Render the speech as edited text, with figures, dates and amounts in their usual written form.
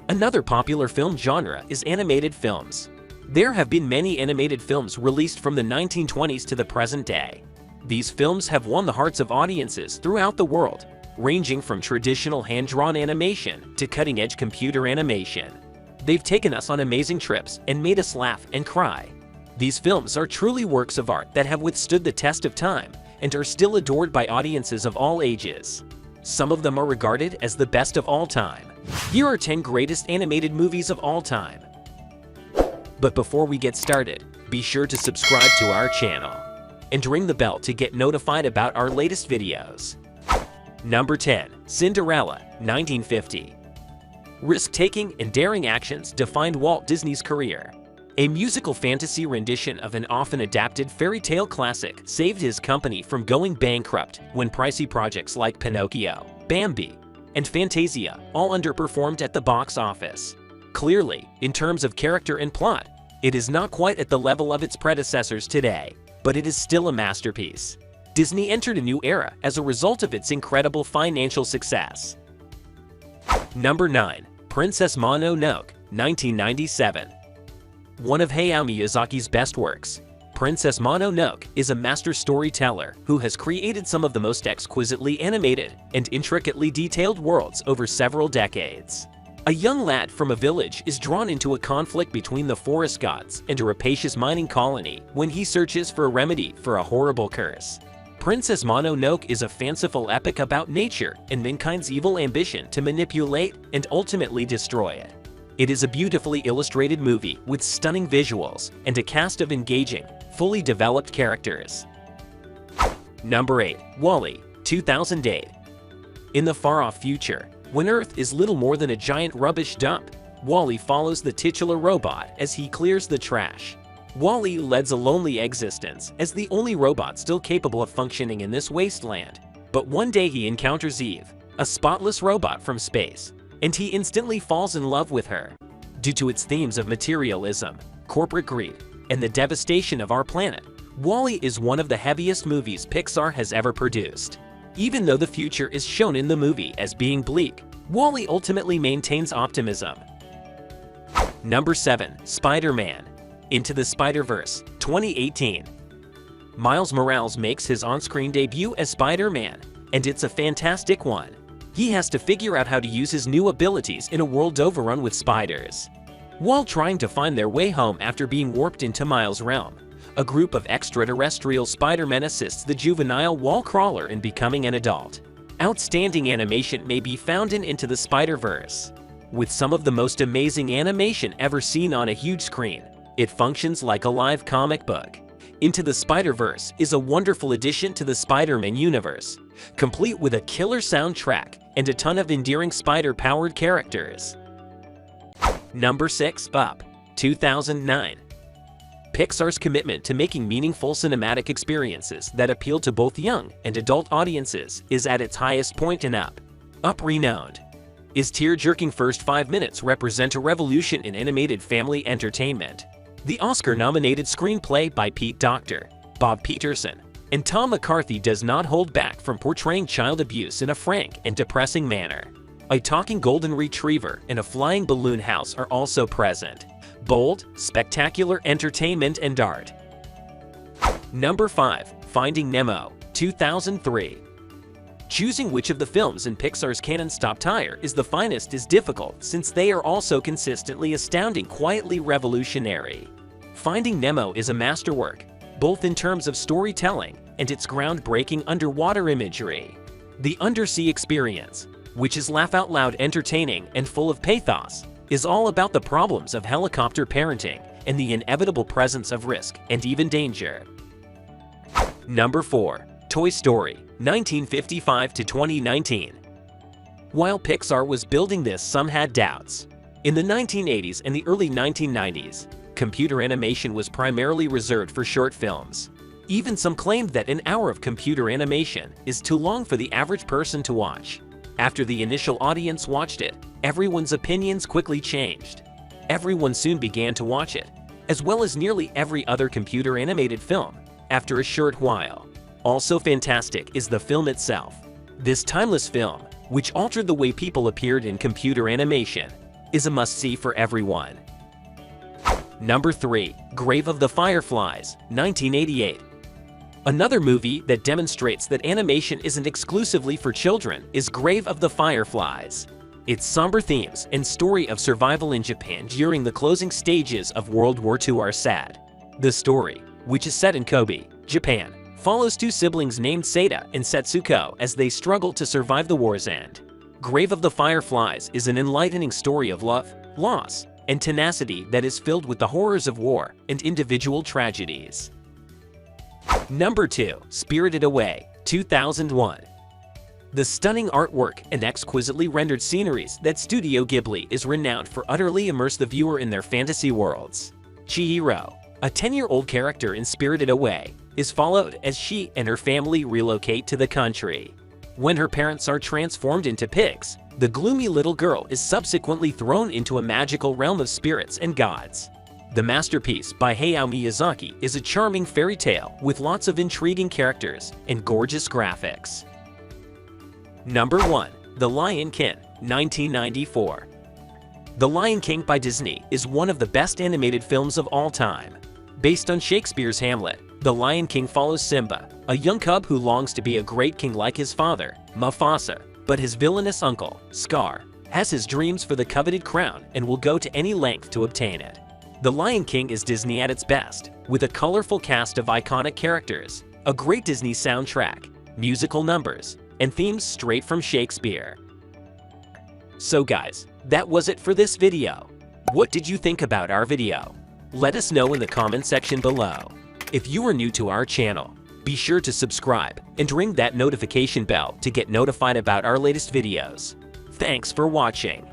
Another popular film genre is animated films. There have been many animated films released from the 1920s to the present day. These films have won the hearts of audiences throughout the world, ranging from traditional hand-drawn animation to cutting-edge computer animation. They've taken us on amazing trips and made us laugh and cry. These films are truly works of art that have withstood the test of time and are still adored by audiences of all ages. Some of them are regarded as the best of all time. Here are 10 greatest animated movies of all time. But before we get started, be sure to subscribe to our channel and ring the bell to get notified about our latest videos. Number 10. Cinderella, 1950. Risk-taking and daring actions defined Walt Disney's career. A musical fantasy rendition of an often adapted fairy tale classic saved his company from going bankrupt when pricey projects like Pinocchio, Bambi, and Fantasia all underperformed at the box office. Clearly, in terms of character and plot, it is not quite at the level of its predecessors today, but it is still a masterpiece. Disney entered a new era as a result of its incredible financial success. Number 9. Princess Mononoke, 1997. One of Hayao Miyazaki's best works, Princess Mononoke is a master storyteller who has created some of the most exquisitely animated and intricately detailed worlds over several decades. A young lad from a village is drawn into a conflict between the forest gods and a rapacious mining colony when he searches for a remedy for a horrible curse. Princess Mononoke is a fanciful epic about nature and mankind's evil ambition to manipulate and ultimately destroy it. It is a beautifully illustrated movie with stunning visuals and a cast of engaging, fully developed characters. Number 8. WALL-E, 2008. In the far-off future, when Earth is little more than a giant rubbish dump, WALL-E follows the titular robot as he clears the trash. WALL-E leads a lonely existence as the only robot still capable of functioning in this wasteland. But one day he encounters Eve, a spotless robot from space, and he instantly falls in love with her. Due to its themes of materialism, corporate greed, and the devastation of our planet, WALL-E is one of the heaviest movies Pixar has ever produced. Even though the future is shown in the movie as being bleak, WALL-E ultimately maintains optimism. Number 7. Spider-Man: Into the Spider-Verse, 2018. Miles Morales makes his on-screen debut as Spider-Man, and it's a fantastic one. He has to figure out how to use his new abilities in a world overrun with spiders. While trying to find their way home after being warped into Miles' realm, a group of extraterrestrial Spider-Men assists the juvenile wall crawler in becoming an adult. Outstanding animation may be found in Into the Spider-Verse. With some of the most amazing animation ever seen on a huge screen, it functions like a live comic book. Into the Spider-Verse is a wonderful addition to the Spider-Man universe, complete with a killer soundtrack and a ton of endearing spider-powered characters. Number 6. Up, 2009. Pixar's commitment to making meaningful cinematic experiences that appeal to both young and adult audiences is at its highest point in Up. Up, renowned its tear-jerking first 5 minutes represent a revolution in animated family entertainment. The Oscar-nominated screenplay by Pete Docter, Bob Peterson, and Tom McCarthy does not hold back from portraying child abuse in a frank and depressing manner. A talking golden retriever and a flying balloon house are also present. Bold, spectacular entertainment and art. Number 5. Finding Nemo, 2003. Choosing which of the films in Pixar's canon's top tier is the finest is difficult since they are also consistently astounding, quietly revolutionary. Finding Nemo is a masterwork, both in terms of storytelling and its groundbreaking underwater imagery. The undersea experience, which is laugh-out-loud entertaining and full of pathos, is all about the problems of helicopter parenting and the inevitable presence of risk and even danger. Number 4. Toy Story, 1955 to 2019. While Pixar was building this, some had doubts. In the 1980s and the early 1990s, computer animation was primarily reserved for short films. Even some claimed that an hour of computer animation is too long for the average person to watch. After the initial audience watched it, everyone's opinions quickly changed. Everyone soon began to watch it, as well as nearly every other computer animated film, after a short while. Also fantastic is the film itself. This timeless film, which altered the way people appeared in computer animation, is a must-see for everyone. Number 3. Grave of the Fireflies, 1988. Another movie that demonstrates that animation isn't exclusively for children is Grave of the Fireflies. Its somber themes and story of survival in Japan during the closing stages of World War II are sad. The story, which is set in Kobe, Japan, follows two siblings named Seita and Setsuko as they struggle to survive the war's end. Grave of the Fireflies is an enlightening story of love, loss, and tenacity that is filled with the horrors of war and individual tragedies. Number 2. Spirited Away, 2001. The stunning artwork and exquisitely rendered sceneries that Studio Ghibli is renowned for utterly immerse the viewer in their fantasy worlds. Chihiro, a 10-year-old character in Spirited Away, is followed as she and her family relocate to the country. When her parents are transformed into pigs, the gloomy little girl is subsequently thrown into a magical realm of spirits and gods. The masterpiece by Hayao Miyazaki is a charming fairy tale with lots of intriguing characters and gorgeous graphics. Number 1. The Lion King, 1994. The Lion King by Disney is one of the best animated films of all time. Based on Shakespeare's Hamlet, The Lion King follows Simba, a young cub who longs to be a great king like his father, Mufasa, but his villainous uncle, Scar, has his dreams for the coveted crown and will go to any length to obtain it. The Lion King is Disney at its best, with a colorful cast of iconic characters, a great Disney soundtrack, musical numbers, and themes straight from Shakespeare. So guys, that was it for this video. What did you think about our video? Let us know in the comment section below. If you are new to our channel, be sure to subscribe and ring that notification bell to get notified about our latest videos. Thanks for watching.